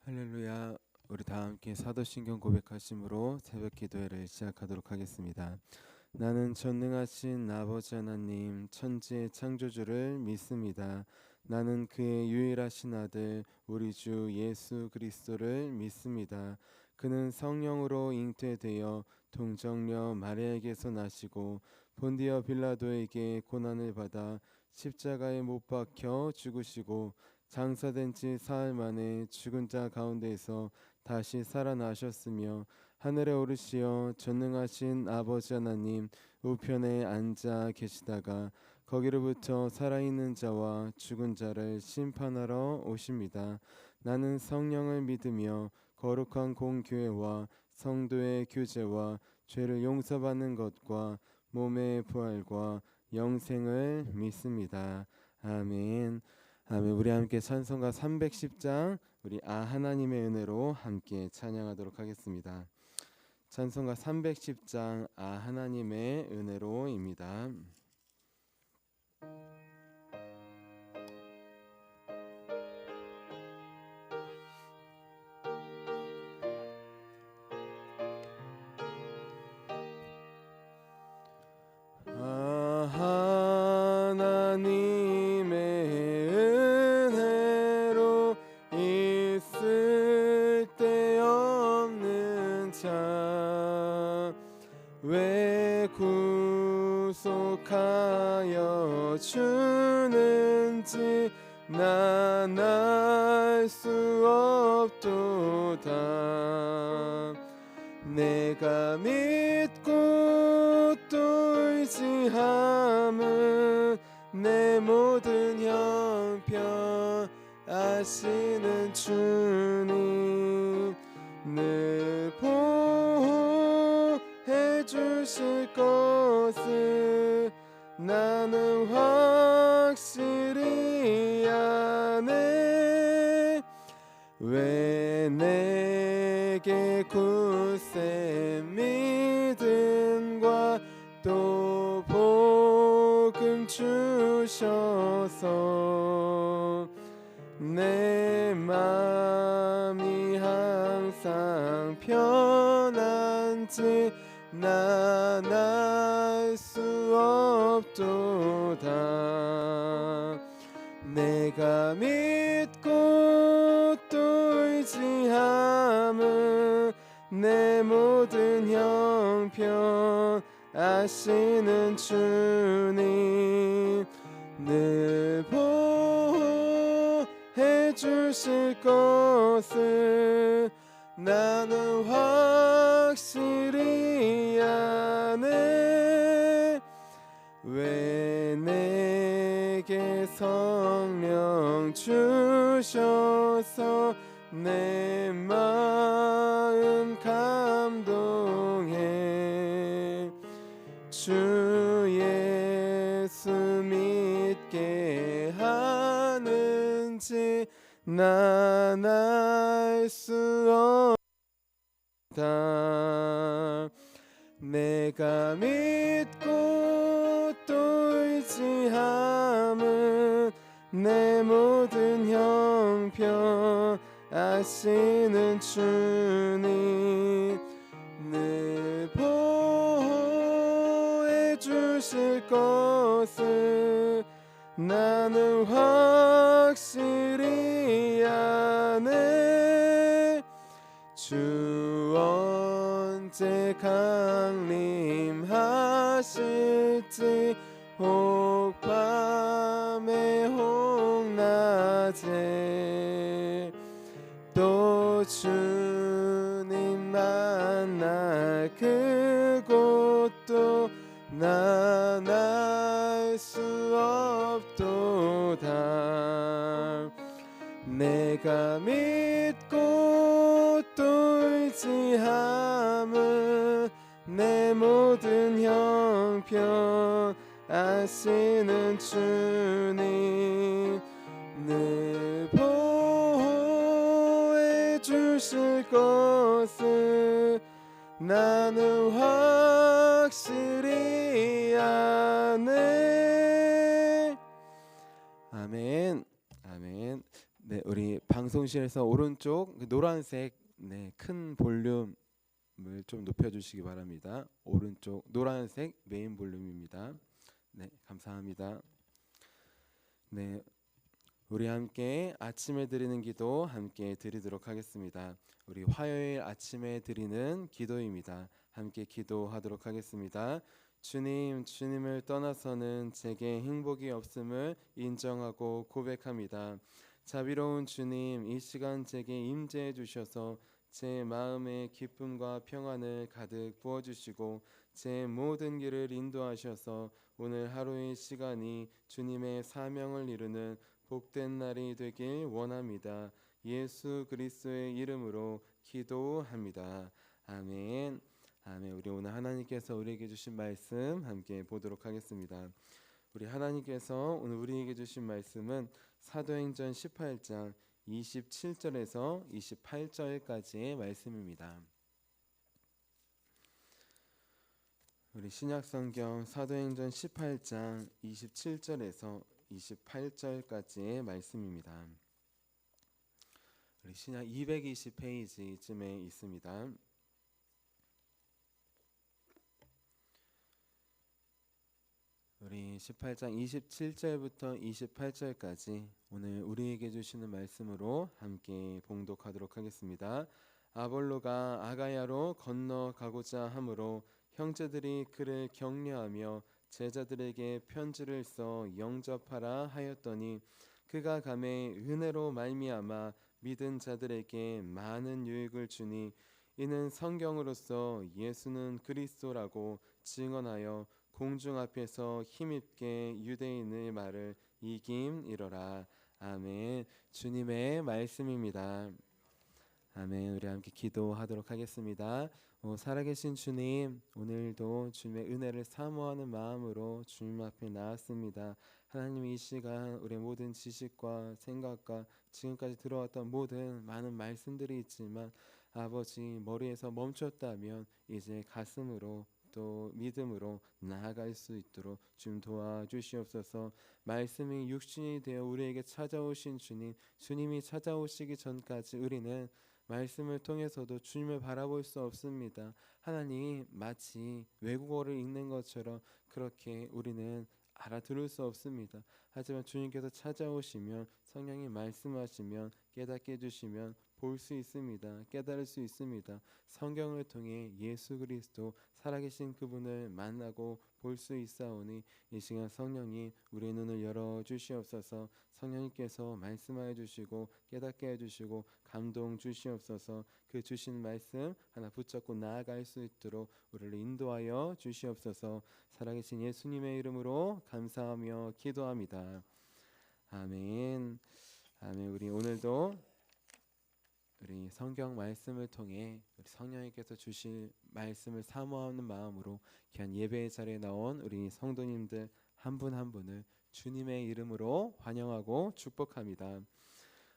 할렐루야. 우리 다 함께 사도신경 고백하심으로 새벽 기도회를 시작하도록 하겠습니다. 나는 전능하신 아버지 하나님 천지의 창조주를 믿습니다. 나는 그의 유일하신 아들 우리 주 예수 그리스도를 믿습니다. 그는 성령으로 잉태되어 동정녀 마리아에게서 나시고 본디어 빌라도에게 고난을 받아 십자가에 못 박혀 죽으시고 장사된 지 사흘 만에 죽은 자 가운데에서 다시 살아나셨으며 하늘에 오르시어 전능하신 아버지 하나님 우편에 앉아 계시다가 거기로부터 살아있는 자와 죽은 자를 심판하러 오십니다. 나는 성령을 믿으며 거룩한 공교회와 성도의 교제와 죄를 용서받는 것과 몸의 부활과 영생을 믿습니다. 아멘. 아멘. 우리 함께 찬송가 310장 우리 하나님의 은혜로 함께 찬양하도록 하겠습니다. 찬송가 310장 하나님의 은혜로입니다. 하나님의 은혜로 있을 데 없는 자 왜 구속하여 주는지 난 알 수 없도다. 내가 믿고 또 의지함은 내 모든 형편 아시는 주님 늘 보호해 주실 것을 나는 확실히 아네. 왜 내게 굳세 믿음과 또 복음 주셔서 내 맘이 항상 편한지 난 알 수 없도다. 내가 믿고 또 의지함은 내 모든 형편 아시는 주님 늘 보호해 주실 것을 나는 확실히 아네. 왜 내게 성령 주셔서 내 마음 감동해 주 예수 믿게 하는지 난 알 수 없다. 내가 믿고 또 의지함은 내 모든 형편 아시는 주님 늘 보호해 주실 것을 나는 확실히 아네. 주 언제 강림하실지 혹 밤에 혹 낮에 또 주님 만날 그곳도 난 알 수 없도다. 내가 믿고 또 의지함은 내 모든 형편 아시는 주님 늘 보호해 주실 것을 나는 확실히 아네. 아멘. 아멘. 네, 우리 방송실에서 오른쪽 노란색 큰 볼륨을 좀 높여주시기 바랍니다. 오른쪽 노란색 메인 볼륨입니다. 네, 감사합니다. 네, 우리 함께 아침에 드리는 기도 함께 드리도록 하겠습니다. 우리 화요일 아침에 드리는 기도입니다. 함께 기도하도록 하겠습니다. 주님, 주님을 떠나서는 제게 행복이 없음을 인정하고 고백합니다. 자비로운 주님, 이 시간 제게 임재해 주셔서 제 마음에 기쁨과 평안을 가득 부어주시고 제 모든 길을 인도하셔서 오늘 하루의 시간이 주님의 사명을 이루는 복된 날이 되길 원합니다. 예수 그리스도의 이름으로 기도합니다. 아멘. 아멘. 우리 오늘 하나님께서 우리에게 주신 말씀 함께 보도록 하겠습니다. 우리 하나님께서 오늘 우리에게 주신 말씀은 사도행전 18장 27절에서 28절까지의 말씀입니다. 우리 신약성경 사도행전 18장 27절에서 28절까지의 말씀입니다. 우리 신약 220페이지쯤에 있습니다. 우리 18장 27절부터 28절까지 오늘 우리에게 주시는 말씀으로 함께 봉독하도록 하겠습니다. 아볼로가 아가야로 건너가고자 하므로 형제들이 그를 격려하며 제자들에게 편지를 써 영접하라 하였더니 그가 감에 은혜로 말미암아 믿은 자들에게 많은 유익을 주니 이는 성경으로서 예수는 그리스도라고 증언하여 공중 앞에서 힘있게 유대인의 말을 이김이러라. 아멘. 주님의 말씀입니다. 아멘. 우리 함께 기도하도록 하겠습니다. 살아계신 주님, 오늘도 주님의 은혜를 사모하는 마음으로 주님 앞에 나왔습니다. 하나님, 이 시간 우리의 모든 지식과 생각과 지금까지 들어왔던 모든 많은 말씀들이 있지만 아버지, 머리에서 멈췄다면 이제 가슴으로 또 믿음으로 나아갈 수 있도록 주님 도와주시옵소서. 말씀이 육신이 되어 우리에게 찾아오신 주님, 주님이 찾아오시기 전까지 우리는 말씀을 통해서도 주님을 바라볼 수 없습니다. 하나님, 마치 외국어를 읽는 것처럼 그렇게 우리는 알아들을 수 없습니다. 하지만 주님께서 찾아오시면, 성령이 말씀하시면, 깨닫게 해주시면 볼 수 있습니다. 깨달을 수 있습니다. 성경을 통해 예수 그리스도 살아계신 그분을 만나고 볼 수 있사오니 이 시간 성령이 우리의 눈을 열어주시옵소서. 성령님께서 말씀하여 주시고 깨닫게 해주시고 감동 주시옵소서. 그 주신 말씀 하나 붙잡고 나아갈 수 있도록 우리를 인도하여 주시옵소서. 살아계신 예수님의 이름으로 감사하며 기도합니다. 아멘. 아멘. 우리 오늘도 우리 성경 말씀을 통해 우리 성령님께서 주실 말씀을 사모하는 마음으로 귀한 예배의 자리에 나온 우리 성도님들 한 분 한 분을 주님의 이름으로 환영하고 축복합니다.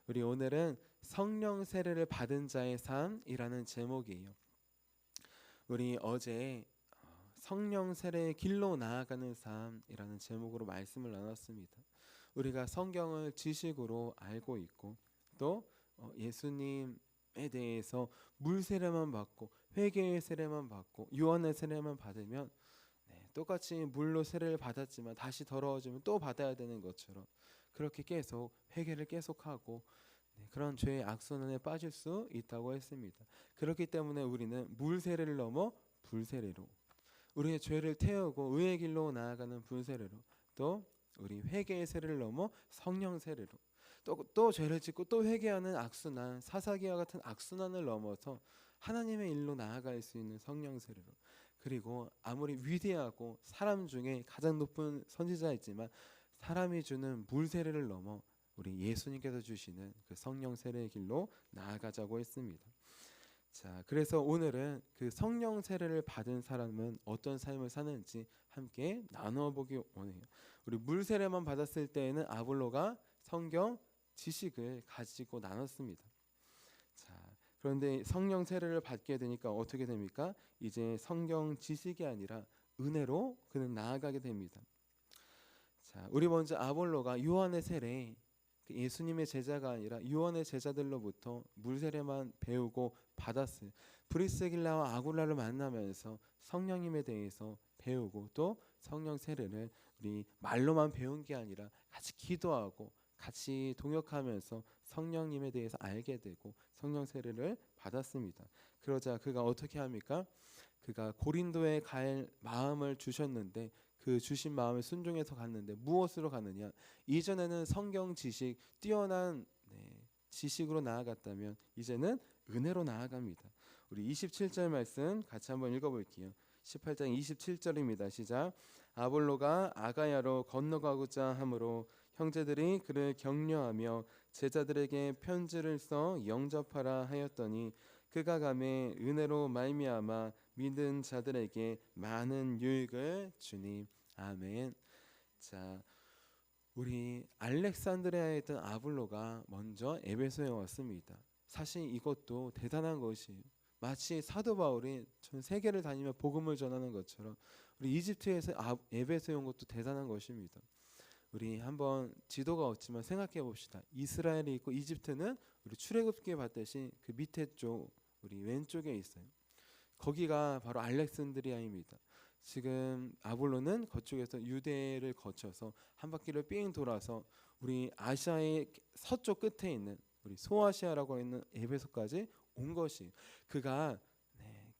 우리 오늘은 성령 세례를 받은 자의 삶이라는 제목이에요. 우리 어제 성령 세례의 길로 나아가는 삶이라는 제목으로 말씀을 나눴습니다. 우리가 성경을 지식으로 알고 있고 또 예수님에 대해서 물 세례만 받고 회개의 세례만 받고 유언의 세례만 받으면 똑같이 물로 세례를 받았지만 다시 더러워지면 또 받아야 되는 것처럼 그렇게 계속 회개를 계속하고 그런 죄의 악순환에 빠질 수 있다고 했습니다. 그렇기 때문에 우리는 물 세례를 넘어 불 세례로, 우리의 죄를 태우고 의의 길로 나아가는 불 세례로, 또 우리 회개의 세례를 넘어 성령 세례로, 또 죄를 짓고 또 회개하는 악순환, 사사기와 같은 악순환을 넘어서 하나님의 일로 나아갈 수 있는 성령 세례로, 그리고 아무리 위대하고 사람 중에 가장 높은 선지자이지만 사람이 주는 물 세례를 넘어 우리 예수님께서 주시는 그 성령 세례의 길로 나아가자고 했습니다. 자, 그래서 오늘은 그 성령 세례를 받은 사람은 어떤 삶을 사는지 함께 나누어 보기 원해요. 우리 물 세례만 받았을 때에는 아볼로가 성경 지식을 가지고 나눴습니다. 자, 그런데 성령 세례를 받게 되니까 어떻게 됩니까? 이제 성경 지식이 아니라 은혜로 그는 나아가게 됩니다. 자, 우리 먼저 아볼로가 요한의 세례 그 예수님의 제자가 아니라 요한의 제자들로부터 물세례만 배우고 받았어요. 브리스길라와 아굴라를 만나면서 성령님에 대해서 배우고 또 성령 세례를 우리 말로만 배운 게 아니라 같이 기도하고 같이 동역하면서 성령님에 대해서 알게 되고 성령 세례를 받았습니다. 그러자 그가 어떻게 합니까? 그가 고린도에 갈 마음을 주셨는데 그 주신 마음에 순종해서 갔는데 무엇으로 가느냐? 이전에는 성경 지식 뛰어난 지식으로 나아갔다면 이제는 은혜로 나아갑니다. 우리 27절 말씀 같이 한번 읽어볼게요. 18장 27절입니다. 시작. 아볼로가 아가야로 건너가고자 하므로 형제들이 그를 격려하며 제자들에게 편지를 써 영접하라 하였더니 그가 가매 은혜로 말미암아 믿은 자들에게 많은 유익을 주니. 아멘. 자, 우리 알렉산드리아에 있던 아볼로가 먼저 에베소에 왔습니다. 사실 이것도 대단한 것이에요. 마치 사도 바울이 전 세계를 다니며 복음을 전하는 것처럼 우리 이집트에서 에베소에 온 것도 대단한 것입니다. 우리 한번 지도가 없지만 생각해 봅시다. 이스라엘이 있고 이집트는 우리 출애굽기에 봤듯이 그 밑에 쪽 우리 왼쪽에 있어요. 거기가 바로 알렉산드리아입니다. 지금 아볼로는 그쪽에서 유대를 거쳐서 한 바퀴를 삥 돌아서 우리 아시아의 서쪽 끝에 있는 우리 소아시아라고 있는 에베소까지 온 것이, 그가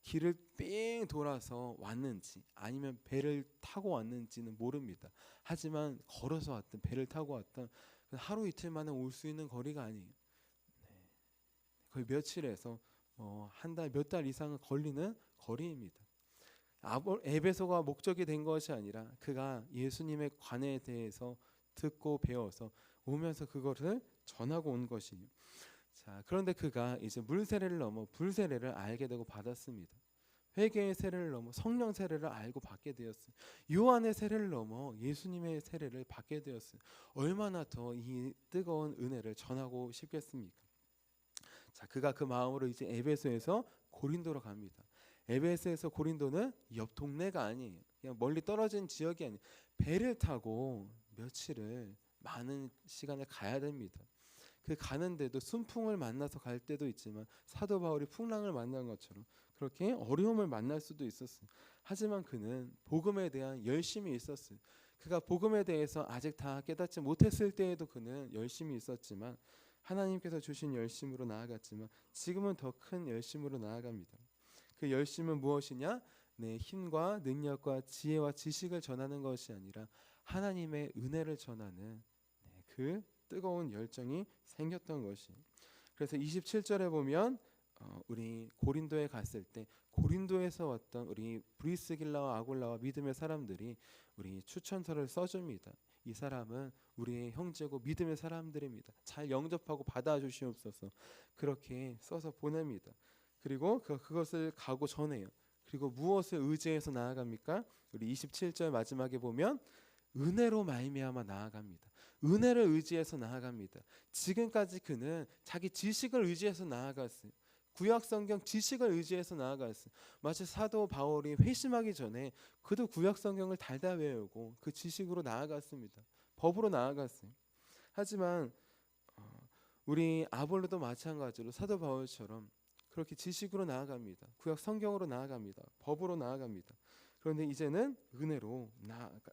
길을 삥 돌아서 왔는지 아니면 배를 타고 왔는지는 모릅니다. 하지만 걸어서 왔든 배를 타고 왔든 하루 이틀 만에 올 수 있는 거리가 아니에요. 거의 며칠에서 한 달, 몇 달 이상은 걸리는 거리입니다. 에베소가 목적이 된 것이 아니라 그가 예수님의 관에 대해서 듣고 배워서 오면서 그것을 전하고 온 것이에요. 자, 그런데 그가 이제 물세례를 넘어 불세례를 알게 되고 받았습니다. 회개의 세례를 넘어 성령 세례를 알고 받게 되었어요. 요한의 세례를 넘어 예수님의 세례를 받게 되었어요. 얼마나 더 이 뜨거운 은혜를 전하고 싶겠습니까? 자, 그가 그 마음으로 이제 에베소에서 고린도로 갑니다. 에베소에서 고린도는 옆 동네가 아니에요. 그냥 멀리 떨어진 지역이 아니에요. 배를 타고 며칠을 많은 시간을 가야 됩니다. 그 가는데도 순풍을 만나서 갈 때도 있지만 사도 바울이 풍랑을 만난 것처럼 그렇게 어려움을 만날 수도 있었어요. 하지만 그는 복음에 대한 열심이 있었어요. 그가 복음에 대해서 아직 다 깨닫지 못했을 때에도 그는 열심이 있었지만 하나님께서 주신 열심으로 나아갔지만 지금은 더 큰 열심으로 나아갑니다. 그 열심은 무엇이냐? 내 힘과 능력과 지혜와 지식을 전하는 것이 아니라 하나님의 은혜를 전하는 그 뜨거운 열정이 생겼던 것이. 그래서 27절에 보면 우리 고린도에 갔을 때 고린도에서 왔던 우리 브리스길라와 아굴라와 믿음의 사람들이 우리 추천서를 써줍니다. 이 사람은 우리의 형제고 믿음의 사람들입니다. 잘 영접하고 받아주시옵소서. 그렇게 써서 보냅니다. 그리고 그것을 가고 전해요. 그리고 무엇을 의지해서 나아갑니까? 우리 27절 마지막에 보면 은혜로 말미암아 나아갑니다. 은혜를 의지해서 나아갑니다. 지금까지 그는 자기 지식을 의지해서 나아갔어요. 구약 성경 지식을 의지해서 나아갔어요. 마치 사도 바울이 회심하기 전에 그도 구약 성경을 달다 외우고 그 지식으로 나아갔습니다. 법으로 나아갔어요. 하지만 우리 아볼로도 마찬가지로 사도 바울처럼 그렇게 지식으로 나아갑니다. 구약 성경으로 나아갑니다. 법으로 나아갑니다. 그런데 이제는 은혜로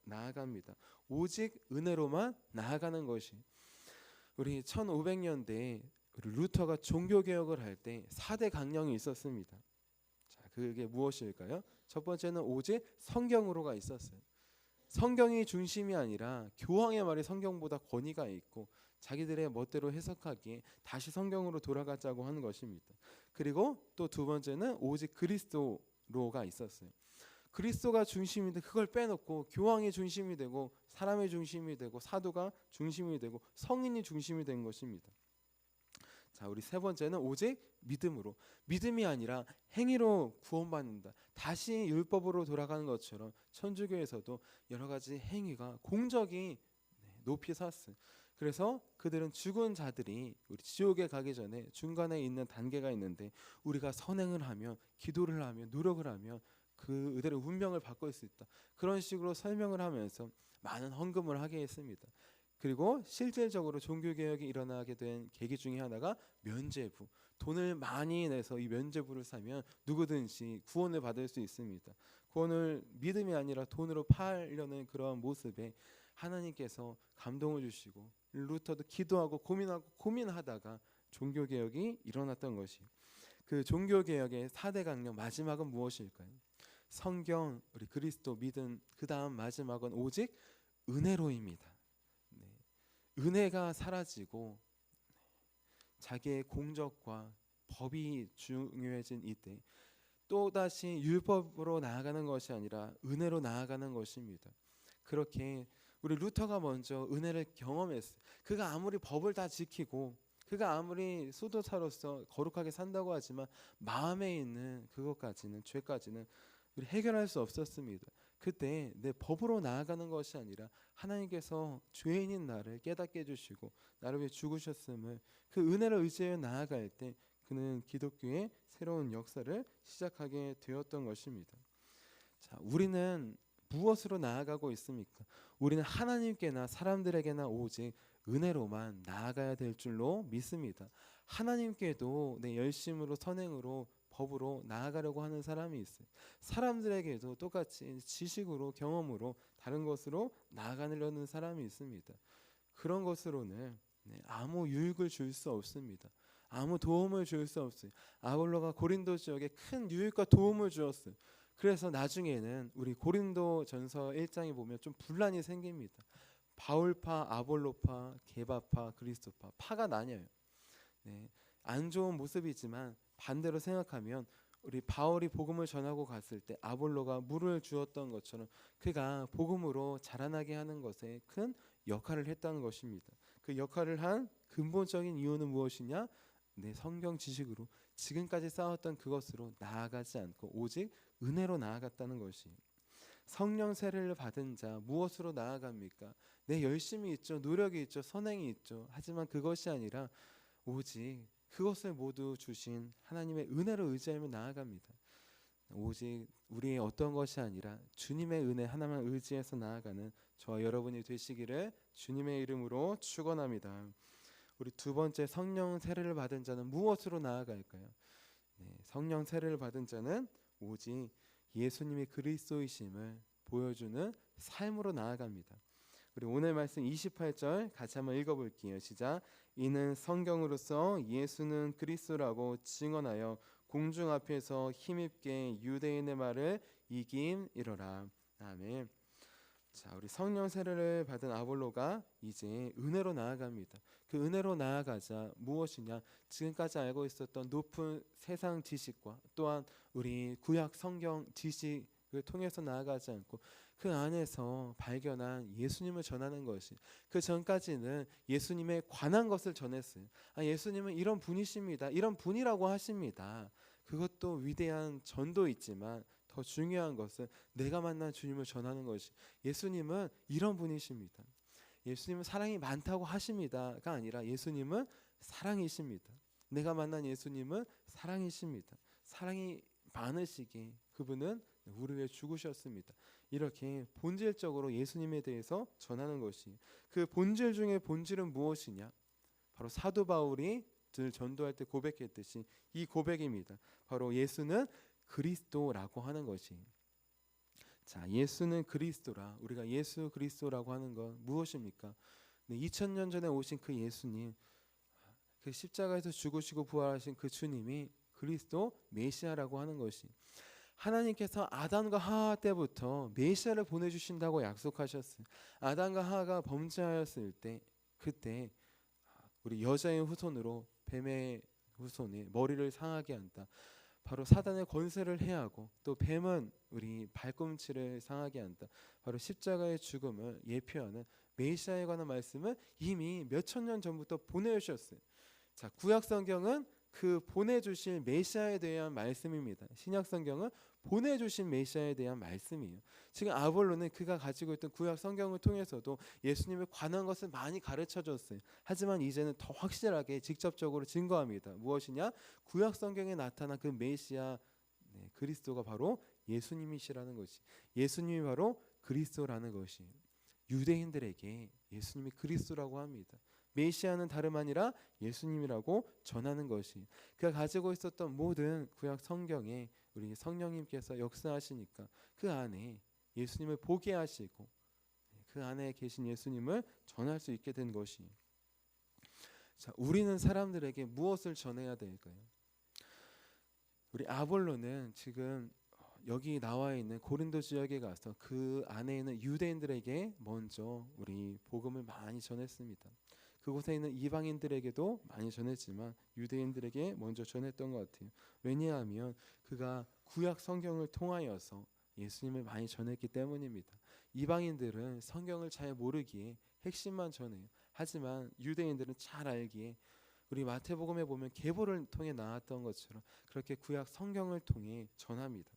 나아갑니다. 오직 은혜로만 나아가는 것이. 우리 1500년대에 우리 루터가 종교개혁을 할 때 4대 강령이 있었습니다. 자, 그게 무엇일까요? 첫 번째는 오직 성경으로가 있었어요. 성경이 중심이 아니라 교황의 말이 성경보다 권위가 있고 자기들의 멋대로 해석하기에 다시 성경으로 돌아가자고 하는 것입니다. 그리고 또 두 번째는 오직 그리스도로가 있었어요. 그리스도가 중심인데 그걸 빼놓고 교황이 중심이 되고 사람의 중심이 되고 사도가 중심이 되고 성인이 중심이 된 것입니다. 자, 우리 세 번째는 오직 믿음으로. 믿음이 아니라 행위로 구원받는다. 다시 율법으로 돌아가는 것처럼 천주교에서도 여러 가지 행위가 공적이 높이 섰어요. 그래서 그들은 죽은 자들이 우리 지옥에 가기 전에 중간에 있는 단계가 있는데 우리가 선행을 하면 기도를 하면 노력을 하면 그들의 운명을 바꿀 수 있다. 그런 식으로 설명을 하면서 많은 헌금을 하게 했습니다. 그리고 실질적으로 종교개혁이 일어나게 된 계기 중에 하나가 면죄부. 돈을 많이 내서 이 면죄부를 사면 누구든지 구원을 받을 수 있습니다. 구원을 믿음이 아니라 돈으로 팔려는 그러한 모습에 하나님께서 감동을 주시고 루터도 기도하고 고민하다가 종교개혁이 일어났던 것이, 그 종교개혁의 4대 강령 마지막은 무엇일까요? 성경, 우리 그리스도 믿음, 그 다음 마지막은 오직 은혜로입니다. 네. 은혜가 사라지고 자기의 공적과 법이 중요해진 이때 또다시 율법으로 나아가는 것이 아니라 은혜로 나아가는 것입니다. 그렇게 우리 루터가 먼저 은혜를 경험했어요. 그가 아무리 법을 다 지키고 그가 아무리 수도사로서 거룩하게 산다고 하지만 마음에 있는 그것까지는, 죄까지는 우리 해결할 수 없었습니다. 그때 내 법으로 나아가는 것이 아니라 하나님께서 죄인인 나를 깨닫게 해주시고 나를 위해 죽으셨음을, 그 은혜를 의지해 나아갈 때 그는 기독교의 새로운 역사를 시작하게 되었던 것입니다. 자, 우리는 무엇으로 나아가고 있습니까? 우리는 하나님께나 사람들에게나 오직 은혜로만 나아가야 될 줄로 믿습니다. 하나님께도 내 열심으로, 선행으로, 법으로 나아가려고 하는 사람이 있어요. 사람들에게도 똑같이 지식으로, 경험으로, 다른 것으로 나아가려는 사람이 있습니다. 그런 것으로는 아무 유익을 줄 수 없습니다. 아무 도움을 줄 수 없어요. 아볼로가 고린도 지역에 큰 유익과 도움을 주었어요. 그래서 나중에는 우리 고린도전서 1장에 보면 좀 분란이 생깁니다. 바울파, 아볼로파, 게바파, 그리스도파, 파가 나뉘어요. 네, 안 좋은 모습이지만 반대로 생각하면 우리 바울이 복음을 전하고 갔을 때 아볼로가 물을 주었던 것처럼 그가 복음으로 자라나게 하는 것에 큰 역할을 했다는 것입니다. 그 역할을 한 근본적인 이유는 무엇이냐? 내 성경 지식으로 지금까지 쌓았던 그것으로 나아가지 않고 오직 은혜로 나아갔다는 것이. 성령 세례를 받은 자 무엇으로 나아갑니까? 내 열심이 있죠, 노력이 있죠, 선행이 있죠. 하지만 그것이 아니라 오직 그것을 모두 주신 하나님의 은혜를 의지하며 나아갑니다. 오직 우리의 어떤 것이 아니라 주님의 은혜 하나만 의지해서 나아가는 저와 여러분이 되시기를 주님의 이름으로 축원합니다. 우리 두 번째, 성령 세례를 받은 자는 무엇으로 나아갈까요? 성령 세례를 받은 자는 오직 예수님이 그리스도이심을 보여주는 삶으로 나아갑니다. 우리 오늘 말씀 28절 같이 한번 읽어볼게요. 시작. 이는 성경으로서 예수는 그리스도라고 증언하여 공중 앞에서 힘있게 유대인의 말을 이김이로라. 아멘. 자, 우리 성령 세례를 받은 아볼로가 이제 은혜로 나아갑니다. 그 은혜로 나아가자 무엇이냐? 지금까지 알고 있었던 높은 세상 지식과 또한 우리 구약 성경 지식을 통해서 나아가지 않고 그 안에서 발견한 예수님을 전하는 것이, 그 전까지는 예수님에 관한 것을 전했어요. 예수님은 이런 분이십니다, 이런 분이라고 하십니다. 그것도 위대한 전도 있지만 더 중요한 것은 내가 만난 주님을 전하는 것이, 예수님은 이런 분이십니다, 예수님은 사랑이 많다고 하십니다가 아니라 예수님은 사랑이십니다. 내가 만난 예수님은 사랑이십니다. 사랑이 많으시기에 그분은 우리 위해 죽으셨습니다. 이렇게 본질적으로 예수님에 대해서 전하는 것이, 그 본질 중에 본질은 무엇이냐? 바로 사도 바울이 늘 전도할 때 고백했듯이 이 고백입니다. 바로 예수는 그리스도라고 하는 것이. 자, 예수는 그리스도라. 우리가 예수 그리스도라고 하는 건 무엇입니까? 2000년 전에 오신 그 예수님, 그 십자가에서 죽으시고 부활하신 그 주님이 그리스도 메시아라고 하는 것이, 하나님께서 아담과 하와 때부터 메시아를 보내주신다고 약속하셨어요. 아담과 하와가 범죄하였을 때 그때 우리 여자의 후손으로 뱀의 후손이 머리를 상하게 한다. 바로 사단의 권세를 해하고 또 뱀은 우리 발꿈치를 상하게 한다. 바로 십자가의 죽음을 예표하는 메시아에 관한 말씀을 이미 몇천 년 전부터 보내주셨어요. 자, 구약 성경은 그 보내주실 메시아에 대한 말씀입니다. 신약 성경은 보내주신 메시아에 대한 말씀이에요. 지금 아볼로는 그가 가지고 있던 구약 성경을 통해서도 예수님에 관한 것을 많이 가르쳐줬어요. 하지만 이제는 더 확실하게 직접적으로 증거합니다. 무엇이냐? 구약 성경에 나타난 그 메시아, 그리스도가 바로 예수님이시라는 것이, 예수님이 바로 그리스도라는 것이. 유대인들에게 예수님이 그리스도라고 합니다. 메시아는 다름 아니라 예수님이라고 전하는 것이, 그가 가지고 있었던 모든 구약 성경에 우리 성령님께서 역사하시니까 그 안에 예수님을 보게 하시고 그 안에 계신 예수님을 전할 수 있게 된 것이. 자, 우리는 사람들에게 무엇을 전해야 될까요? 우리 아볼로는 지금 여기 나와 있는 고린도 지역에 가서 그 안에 있는 유대인들에게 먼저 우리 복음을 많이 전했습니다. 그곳에 있는 이방인들에게도 많이 전했지만 유대인들에게 먼저 전했던 것 같아요. 왜냐하면 그가 구약 성경을 통하여서 예수님을 많이 전했기 때문입니다. 이방인들은 성경을 잘 모르기에 핵심만 전해요. 하지만 유대인들은 잘 알기에 우리 마태복음에 보면 계보를 통해 나왔던 것처럼 그렇게 구약 성경을 통해 전합니다.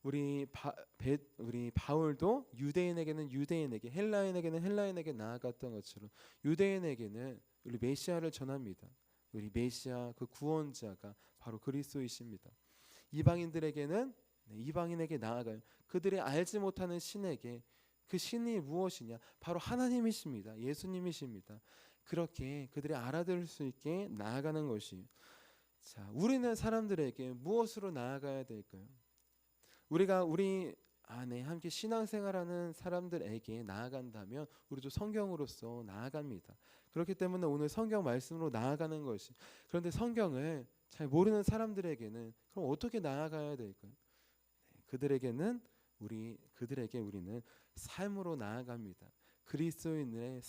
우리 바울도 유대인에게는 유대인에게, 헬라인에게는 헬라인에게 나아갔던 것처럼 유대인에게는 우리 메시아를 전합니다. 우리 메시아 그 구원자가 바로 그리스도이십니다. 이방인들에게는 이방인에게 나아가요. 그들이 알지 못하는 신에게, 그 신이 무엇이냐? 바로 하나님이십니다. 예수님이십니다. 그렇게 그들이 알아들을 수 있게 나아가는 것이. 자, 우리는 사람들에게 무엇으로 나아가야 될까요? 우리가 우리 안에 함께 신앙생활하는 사람들에게 나아간다면 우리도 성경으로서 나아갑니다. 그렇기 때문에 오늘 성경 말씀으로 나아가는 것이. 그런데 성경을 잘 모르는 사람들에게는 그럼 어떻게 나아가야 될까요? 그들에게 우리는 삶으로 나아갑니다. 그리스도인의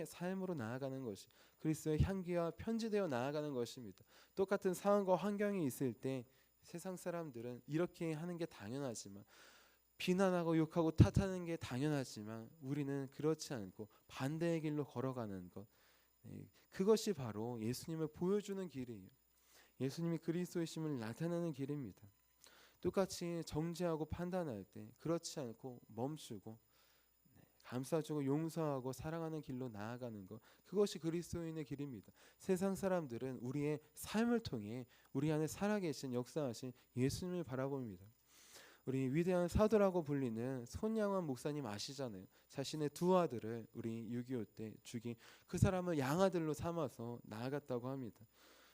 삶으로 나아가는 것이, 그리스도의 향기와 편지되어 나아가는 것입니다. 똑같은 상황과 환경이 있을 때 세상 사람들은 이렇게 하는 게 당연하지만, 비난하고 욕하고 탓하는 게 당연하지만 우리는 그렇지 않고 반대의 길로 걸어가는 것, 그것이 바로 예수님을 보여주는 길이에요. 예수님이 그리스도이심을 나타내는 길입니다. 똑같이 정죄하고 판단할 때 그렇지 않고 멈추고 감싸주고 용서하고 사랑하는 길로 나아가는 것, 그것이 그리스도인의 길입니다. 세상 사람들은 우리의 삶을 통해 우리 안에 살아계신 역사하신 예수님을 바라봅니다. 우리 위대한 사도라고 불리는 손양환 목사님 아시잖아요. 자신의 두 아들을 우리 6.25 때 죽인 그 사람을 양아들로 삼아서 나아갔다고 합니다.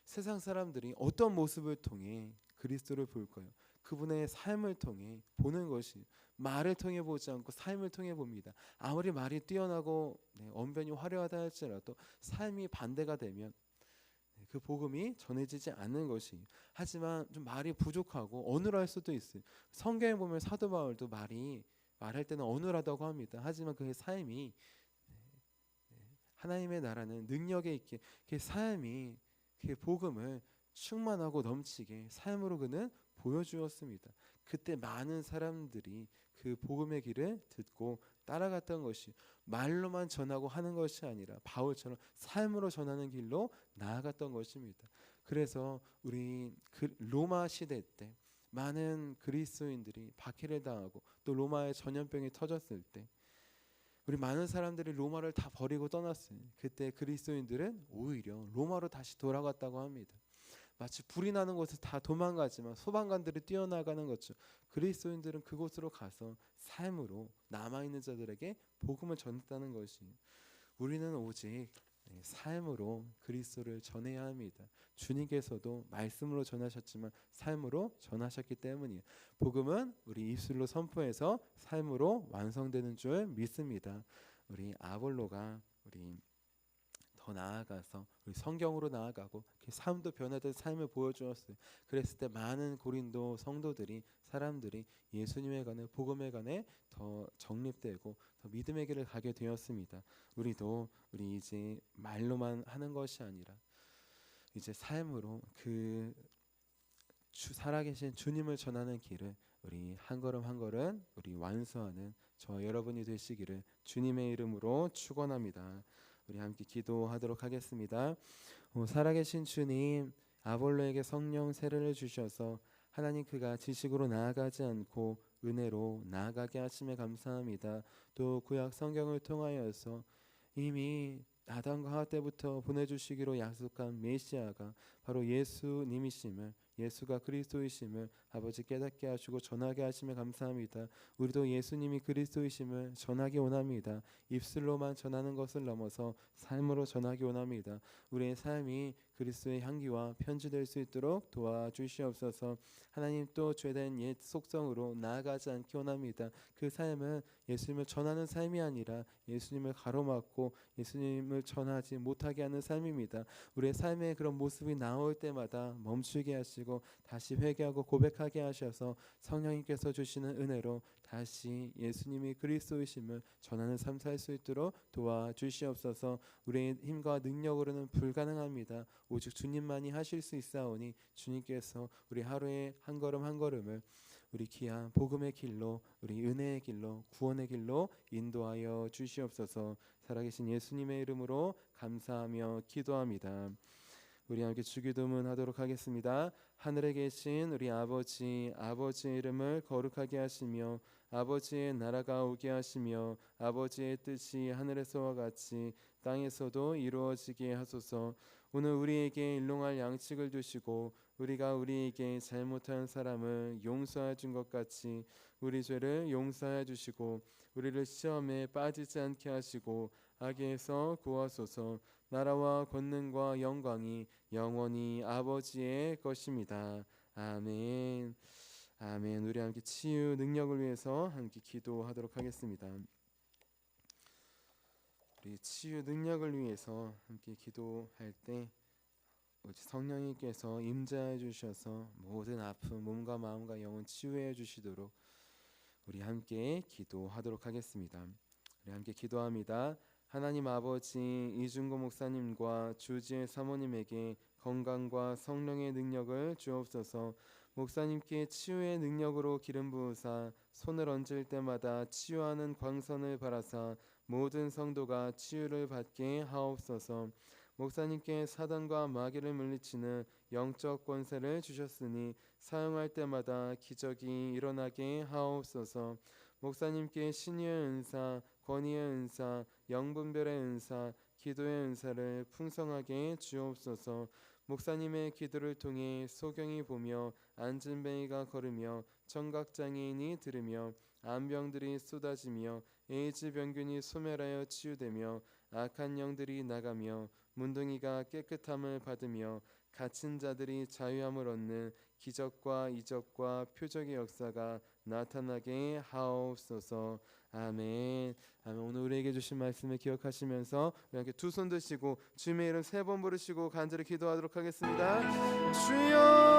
세상 사람들이 어떤 모습을 통해 그리스도를 볼까요? 그분의 삶을 통해 보는 것이, 말을 통해 보지 않고 삶을 통해 봅니다. 아무리 말이 뛰어나고 언변이 화려하다 할지라도 삶이 반대가 되면 그 복음이 전해지지 않는 것이. 하지만 좀 말이 부족하고 어눌할 수도 있어요. 성경에 보면 사도 바울도 말할 때는 어눌하다고 합니다. 하지만 그의 삶이, 하나님의 나라는 능력에 있게 그 삶이 그 복음을 충만하고 넘치게 삶으로 그는 보여주었습니다. 그때 많은 사람들이 그 복음의 길을 듣고 따라갔던 것이, 말로만 전하고 하는 것이 아니라 바울처럼 삶으로 전하는 길로 나아갔던 것입니다. 그래서 우리 로마 시대 때 많은 그리스도인들이 박해를 당하고 또 로마의 전염병이 터졌을 때 우리 많은 사람들이 로마를 다 버리고 떠났어요. 그때 그리스도인들은 오히려 로마로 다시 돌아갔다고 합니다. 마치 불이 나는 곳에 다 도망가지만 소방관들이 뛰어나가는 것처럼 그리스도인들은 그곳으로 가서 삶으로 남아있는 자들에게 복음을 전했다는 것이. 우리는 오직 삶으로 그리스도를 전해야 합니다. 주님께서도 말씀으로 전하셨지만 삶으로 전하셨기 때문이에요. 복음은 우리 입술로 선포해서 삶으로 완성되는 줄 믿습니다. 우리 아볼로가 우리 더 나아가서 우리 성경으로 나아가고 삶도 변화된 삶을 보여주었어요. 그랬을 때 많은 고린도 성도들이, 사람들이 예수님에 관해, 복음에 관해 더 정립되고 더 믿음의 길을 가게 되었습니다. 우리 이제 말로만 하는 것이 아니라 이제 삶으로 그 살아계신 주님을 전하는 길을 우리 한 걸음 한 걸음 우리 완수하는 저 여러분이 되시기를 주님의 이름으로 축원합니다. 우리 함께 기도하도록 하겠습니다. 살아계신 주님, 아볼로에게 성령 세례를 주셔서 하나님 그가 지식으로 나아가지 않고 은혜로 나아가게 하심에 감사합니다. 또 구약 성경을 통하여서 이미 아담과 하와 때부터 보내주시기로 약속한 메시아가 바로 예수님이심을 예수가 그리스도이심을 아버지 깨닫게 하시고 전하게 하시며 감사합니다. 우리도 예수님이 그리스도이심을 전하기 원합니다. 입술로만 전하는 것을 넘어서 삶으로 전하기 원합니다. 우리의 삶이 그리스도의 향기와 편지될 수 있도록 도와주시옵소서. 하나님, 또 죄된 옛 속성으로 나아가지 않기 원합니다. 그 삶은 예수님을 전하는 삶이 아니라 예수님을 가로막고 예수님을 전하지 못하게 하는 삶입니다. 우리의 삶의 그런 모습이 나올 때마다 멈추게 하시고 다시 회개하고 고백하게 하셔서 성령님께서 주시는 은혜로 다시 예수님이 그리스도이심을 전하는 삶 살 수 있도록 도와주시옵소서. 우리의 힘과 능력으로는 불가능합니다. 오직 주님만이 하실 수 있사오니 주님께서 우리 하루의 한 걸음 한 걸음을 우리 귀한 복음의 길로, 우리 은혜의 길로, 구원의 길로 인도하여 주시옵소서. 살아계신 예수님의 이름으로 감사하며 기도합니다. 우리 함께 주기도문 하도록 하겠습니다. 하늘에 계신 우리 아버지의 이름을 거룩하게 하시며 아버지의 나라가 오게 하시며 아버지의 뜻이 하늘에서와 같이 땅에서도 이루어지게 하소서. 오늘 우리에게 일용할 양식을 주시고 우리가 우리에게 잘못한 사람을 용서해 준 것 같이 우리 죄를 용서해 주시고 우리를 시험에 빠지지 않게 하시고 악에서 구하소서. 나라와 권능과 영광이 영원히 아버지의 것입니다. 아멘. 아멘. 우리 함께 치유 능력을 위해서 함께 기도하도록 하겠습니다. 우리 치유 능력을 위해서 함께 기도할 때 성령님께서 임재해 주셔서 모든 아픔, 몸과 마음과 영혼 치유해 주시도록 우리 함께 기도하도록 하겠습니다. 우리 함께 기도합니다. 하나님 아버지, 이중고 목사님과 주지의 사모님에게 건강과 성령의 능력을 주옵소서. 목사님께 치유의 능력으로 기름 부으사 손을 얹을 때마다 치유하는 광선을 바라사 모든 성도가 치유를 받게 하옵소서. 목사님께 사단과 마귀를 물리치는 영적 권세를 주셨으니 사용할 때마다 기적이 일어나게 하옵소서. 목사님께 신의의 은사, 권위의 은사, 영분별의 은사, 기도의 은사를 풍성하게 주옵소서. 목사님의 기도를 통해 소경이 보며 안진뱅이가 걸으며 청각장애인이 들으며 암병들이 쏟아지며 에이즈 병균이 소멸하여 치유되며 악한 영들이 나가며 문둥이가 깨끗함을 받으며 갇힌 자들이 자유함을 얻는 기적과 이적과 표적의 역사가 나타나게 하옵소서. 아멘. 아멘. 오늘 우리에게 주신 말씀을 기억하시면서 우리 함께 두 손 드시고 주님의 이름 3번 부르시고 간절히 기도하도록 하겠습니다. 주여!